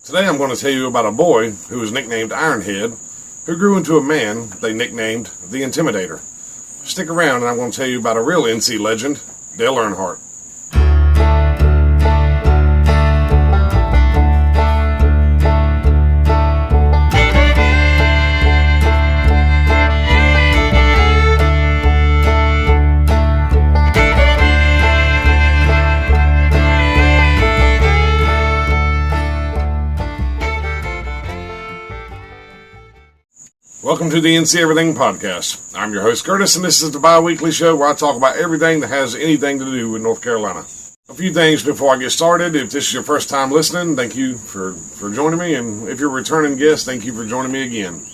Today I'm going to tell you about a boy who was nicknamed Ironhead, who grew into a man they nicknamed the Intimidator. Stick around and I'm going to tell you about a real NC legend, Dale Earnhardt. Welcome to the NC Everything Podcast. I'm your host, Curtis, and this is the bi-weekly show where I talk about everything that has anything to do with North Carolina. A few things before I get started. If this is your first time listening, thank you for joining me, and if you're a returning guest, thank you for joining me again.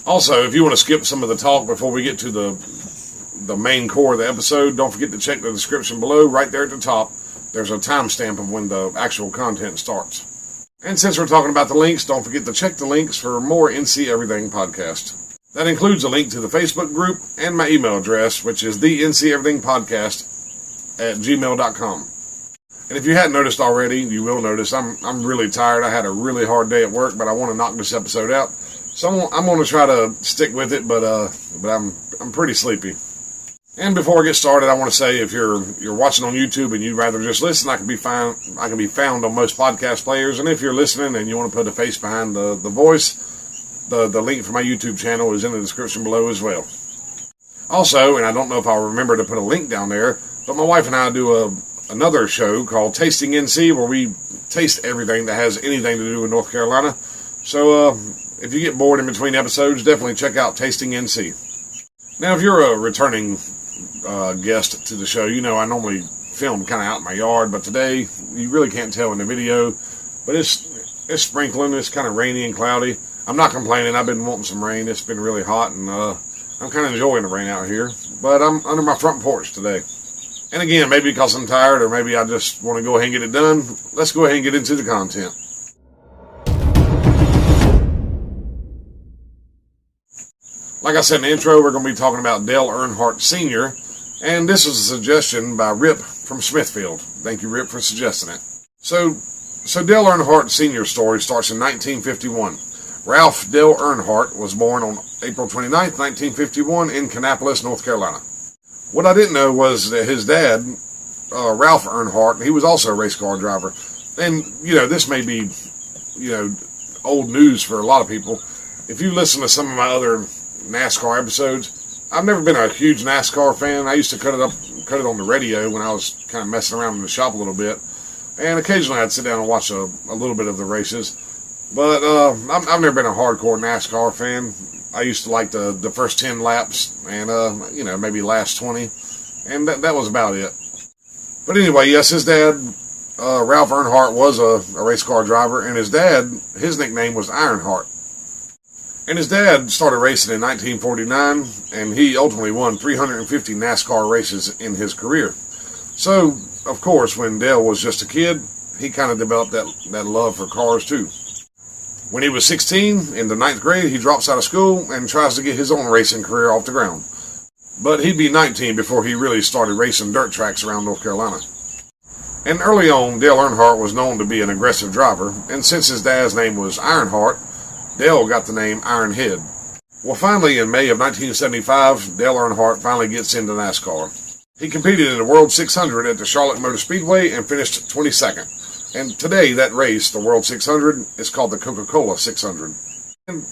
Also, if you want to skip some of the talk before we get to the main core of the episode, don't forget to check the description below. Right there at the top, there's a timestamp of when the actual content starts. And since we're talking about the links, don't forget to check the links for more NC Everything Podcast. That includes a link to the Facebook group and my email address, which is thenceverythingpodcast@gmail.com. And if you hadn't noticed already, you will notice I'm really tired. I had a really hard day at work, but I want to knock this episode out. So I'm going to try to stick with it, but I'm pretty sleepy. And before I get started, I want to say if you're watching on YouTube and you'd rather just listen, I can be found on most podcast players. And if you're listening and you want to put a face behind the voice, the link for my YouTube channel is in the description below as well. Also, and I don't know if I'll remember to put a link down there, but my wife and I do another show called Tasting NC, where we taste everything that has anything to do with North Carolina. So if you get bored in between episodes, definitely check out Tasting NC. Now, if you're a returning guest to the show, you know I normally film kind of out in my yard, but today you really can't tell in the video, but it's sprinkling. It's kind of rainy and cloudy. I'm not complaining. I've been wanting some rain. It's been really hot, and I'm kind of enjoying the rain out here, but I'm under my front porch today. And again, maybe because I'm tired, or maybe I just want to go ahead and get it done. Let's go ahead and get into the content. Like I said in the intro, we're going to be talking about Dale Earnhardt Sr., and this was a suggestion by Rip from Smithfield. Thank you, Rip, for suggesting it. So Dale Earnhardt Sr.'s story starts in 1951. Ralph Dale Earnhardt was born on April 29th, 1951 in Kannapolis, North Carolina. What I didn't know was that his dad, Ralph Earnhardt, he was also a race car driver. And, this may be, old news for a lot of people. If you listen to some of my other NASCAR episodes, I've never been a huge NASCAR fan. I used to cut it on the radio when I was kind of messing around in the shop a little bit, and occasionally I'd sit down and watch a little bit of the races. But I've never been a hardcore NASCAR fan. I used to like the first 10 laps and maybe last 20, and that was about it. But anyway, yes, his dad, Ralph Earnhardt, was a race car driver, and his nickname was Ironheart. And his dad started racing in 1949, and he ultimately won 350 NASCAR races in his career. So, of course, when Dale was just a kid, he kind of developed that love for cars too. When he was 16, in the 9th grade, he drops out of school and tries to get his own racing career off the ground. But he'd be 19 before he really started racing dirt tracks around North Carolina. And early on, Dale Earnhardt was known to be an aggressive driver, and since his dad's name was Ironheart, Dale got the name Ironhead. Well, finally, in May of 1975, Dale Earnhardt finally gets into NASCAR. He competed in the World 600 at the Charlotte Motor Speedway and finished 22nd. And today, that race, the World 600, is called the Coca-Cola 600. And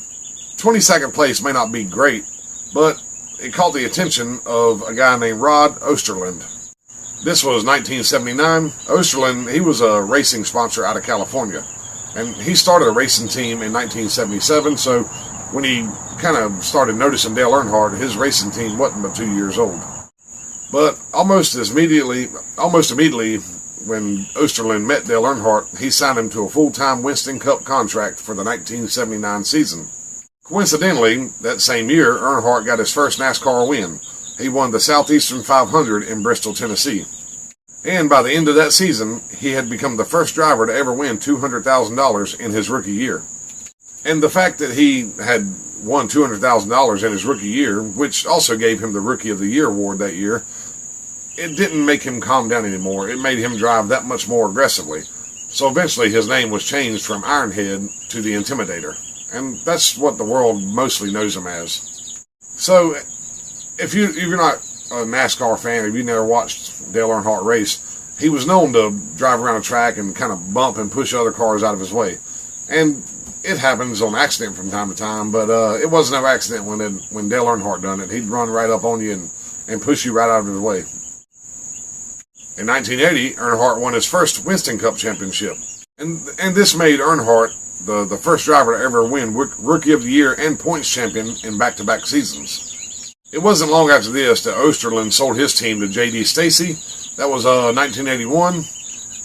22nd place may not be great, but it caught the attention of a guy named Rod Osterland. This was 1979. Osterland, he was a racing sponsor out of California. And he started a racing team in 1977, so when he kind of started noticing Dale Earnhardt, his racing team wasn't but 2 years old. But almost immediately, when Osterland met Dale Earnhardt, he signed him to a full-time Winston Cup contract for the 1979 season. Coincidentally, that same year, Earnhardt got his first NASCAR win. He won the Southeastern 500 in Bristol, Tennessee. And by the end of that season, he had become the first driver to ever win $200,000 in his rookie year. And the fact that he had won $200,000 in his rookie year, which also gave him the Rookie of the Year award that year, it didn't make him calm down anymore. It made him drive that much more aggressively. So eventually his name was changed from Ironhead to the Intimidator. And that's what the world mostly knows him as. So if you're not a NASCAR fan, if you never watched Dale Earnhardt race, he was known to drive around a track and kind of bump and push other cars out of his way. And it happens on accident from time to time, but it wasn't no accident when Dale Earnhardt done it. He'd run right up on you and push you right out of his way. In 1980, Earnhardt won his first Winston Cup championship. And this made Earnhardt the first driver to ever win Rookie of the Year and Points Champion in back-to-back seasons. It wasn't long after this that Osterlund sold his team to J.D. Stacy. That was 1981.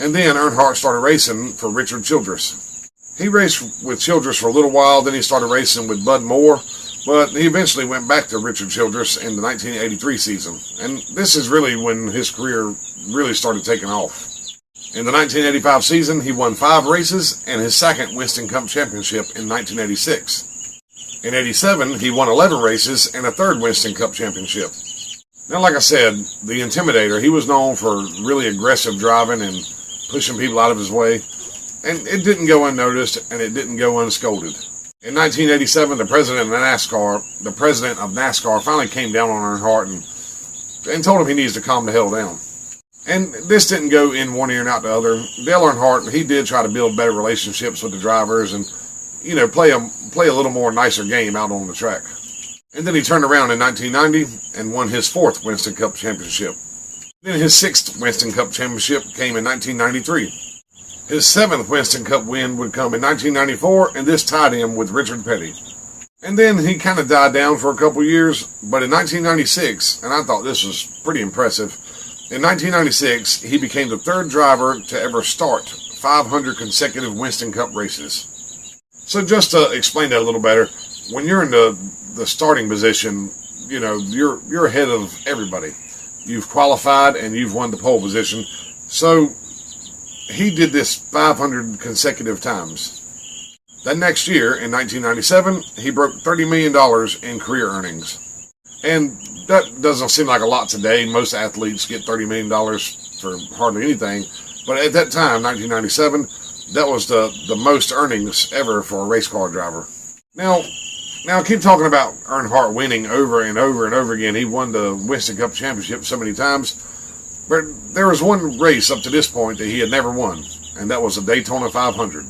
And then Earnhardt started racing for Richard Childress. He raced with Childress for a little while, then he started racing with Bud Moore, but he eventually went back to Richard Childress in the 1983 season. And this is really when his career really started taking off. In the 1985 season, he won 5 races and his second Winston Cup championship in 1986. In 87, he won 11 races and a third Winston Cup championship. Now, like I said, the Intimidator, he was known for really aggressive driving and pushing people out of his way. And it didn't go unnoticed, and it didn't go unscolded. In 1987, the president of NASCAR finally came down on Earnhardt and told him he needs to calm the hell down. And this didn't go in one ear and out the other. Dale Earnhardt, he did try to build better relationships with the drivers and, play a little more nicer game out on the track. And then he turned around in 1990 and won his 4th Winston Cup championship. Then his 6th Winston Cup championship came in 1993. His 7th Winston Cup win would come in 1994, and this tied him with Richard Petty. And then he kind of died down for a couple years, but in 1996, and I thought this was pretty impressive, in 1996, he became the 3rd driver to ever start 500 consecutive Winston Cup races. So just to explain that a little better, when you're in the starting position, you're ahead of everybody. You've qualified and you've won the pole position. So he did this 500 consecutive times. That next year, in 1997, he broke $30 million in career earnings. And that doesn't seem like a lot today. Most athletes get $30 million for hardly anything. But at that time, 1997, that was the most earnings ever for a race car driver. Now I keep talking about Earnhardt winning over and over and over again. He won the Winston Cup Championship so many times. But there was one race up to this point that he had never won, and that was the Daytona 500.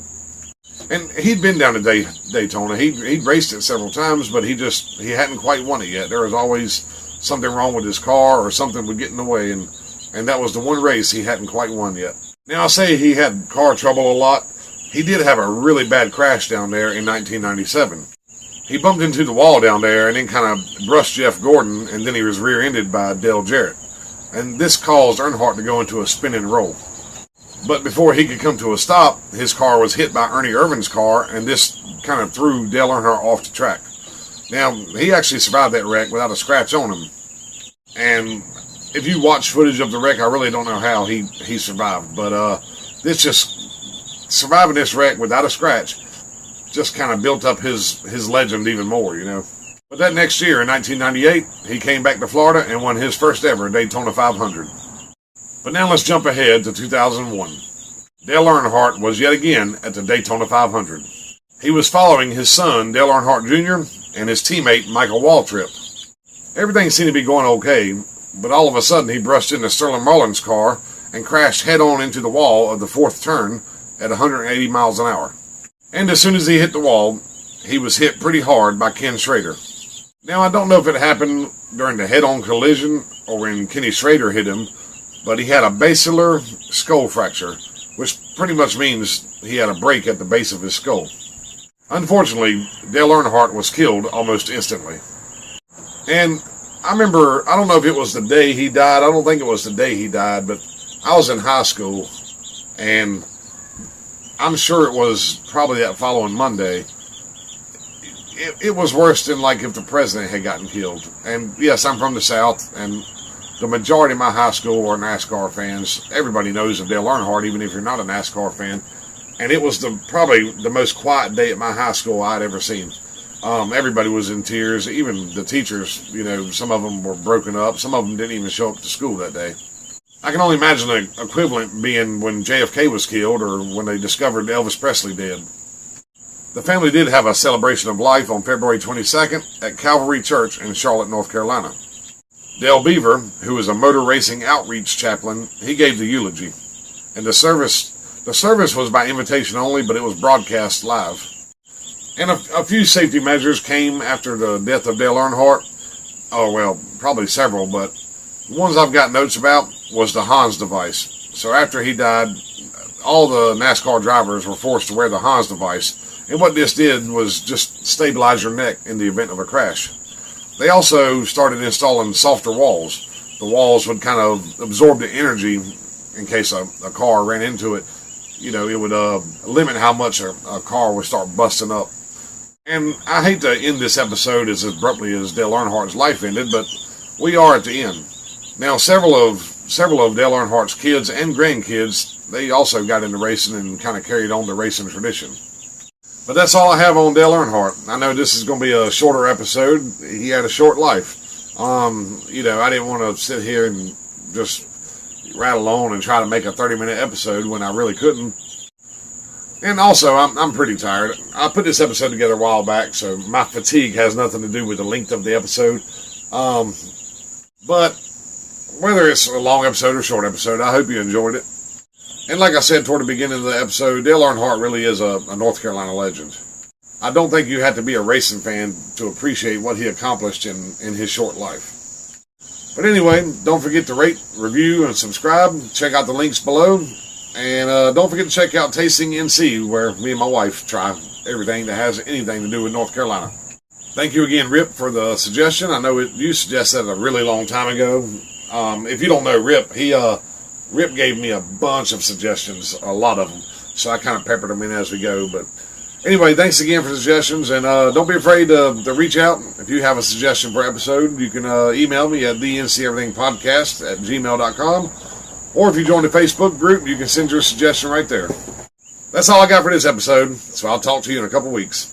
And he'd been down to Daytona. He'd raced it several times, but he hadn't quite won it yet. There was always something wrong with his car or something would get in the way, and that was the one race he hadn't quite won yet. Now, I'll say he had car trouble a lot. He did have a really bad crash down there in 1997. He bumped into the wall down there and then kind of brushed Jeff Gordon, and then he was rear-ended by Dale Jarrett. And this caused Earnhardt to go into a spinning roll. But before he could come to a stop, his car was hit by Ernie Irvin's car, and this kind of threw Dale Earnhardt off the track. Now, he actually survived that wreck without a scratch on him. And if you watch footage of the wreck, I really don't know how he survived. But surviving this wreck without a scratch just kind of built up his legend even more, But that next year, in 1998, he came back to Florida and won his first ever Daytona 500. But now let's jump ahead to 2001. Dale Earnhardt was yet again at the Daytona 500. He was following his son, Dale Earnhardt Jr., and his teammate, Michael Waltrip. Everything seemed to be going okay, but all of a sudden he brushed into Sterling Marlin's car and crashed head-on into the wall of the 4th turn at 180 miles an hour. And as soon as he hit the wall, he was hit pretty hard by Ken Schrader. Now, I don't know if it happened during the head-on collision or when Kenny Schrader hit him, but he had a basilar skull fracture, which pretty much means he had a break at the base of his skull. Unfortunately, Dale Earnhardt was killed almost instantly. And I remember, I don't know if it was the day he died, I don't think it was the day he died, but I was in high school, and I'm sure it was probably that following Monday. It was worse than like if the president had gotten killed. And yes, I'm from the South, and the majority of my high school are NASCAR fans. Everybody knows of Dale Earnhardt, even if you're not a NASCAR fan. And it was probably the most quiet day at my high school I'd ever seen. Everybody was in tears. Even the teachers, some of them were broken up. Some of them didn't even show up to school that day. I can only imagine the equivalent being when JFK was killed or when they discovered Elvis Presley dead. The family did have a celebration of life on February 22nd at Calvary Church in Charlotte, North Carolina. Dale Beaver, who was a motor racing outreach chaplain, he gave the eulogy. And the service was by invitation only, but it was broadcast live. And a few safety measures came after the death of Dale Earnhardt. Oh, well, probably several, but the ones I've got notes about was the Hans device. So after he died, all the NASCAR drivers were forced to wear the Hans device. And what this did was just stabilize your neck in the event of a crash. They also started installing softer walls. The walls would kind of absorb the energy in case a car ran into it. You know, it would limit how much a car would start busting up. And I hate to end this episode as abruptly as Dale Earnhardt's life ended, but we are at the end. Now, several of Dale Earnhardt's kids and grandkids, they also got into racing and kind of carried on the racing tradition. But that's all I have on Dale Earnhardt. I know this is going to be a shorter episode. He had a short life. You know, I didn't want to sit here and just rattle on and try to make a 30-minute episode when I really couldn't. And also, I'm pretty tired. I put this episode together a while back, so my fatigue has nothing to do with the length of the episode. But whether it's a long episode or short episode, I hope you enjoyed it. And like I said toward the beginning of the episode, Dale Earnhardt really is a North Carolina legend. I don't think you have to be a racing fan to appreciate what he accomplished in his short life. But anyway, don't forget to rate, review, and subscribe. Check out the links below. And don't forget to check out Tasting NC, where me and my wife try everything that has anything to do with North Carolina. Thank you again, Rip, for the suggestion. I know you suggested it a really long time ago. If you don't know Rip, Rip gave me a bunch of suggestions, a lot of them, so I kind of peppered them in as we go. But anyway, thanks again for suggestions, and don't be afraid to reach out. If you have a suggestion for episode, you can email me at thenceverythingpodcast@gmail.com, or if you join the Facebook group, you can send your suggestion right there. That's all I got for this episode, so I'll talk to you in a couple weeks.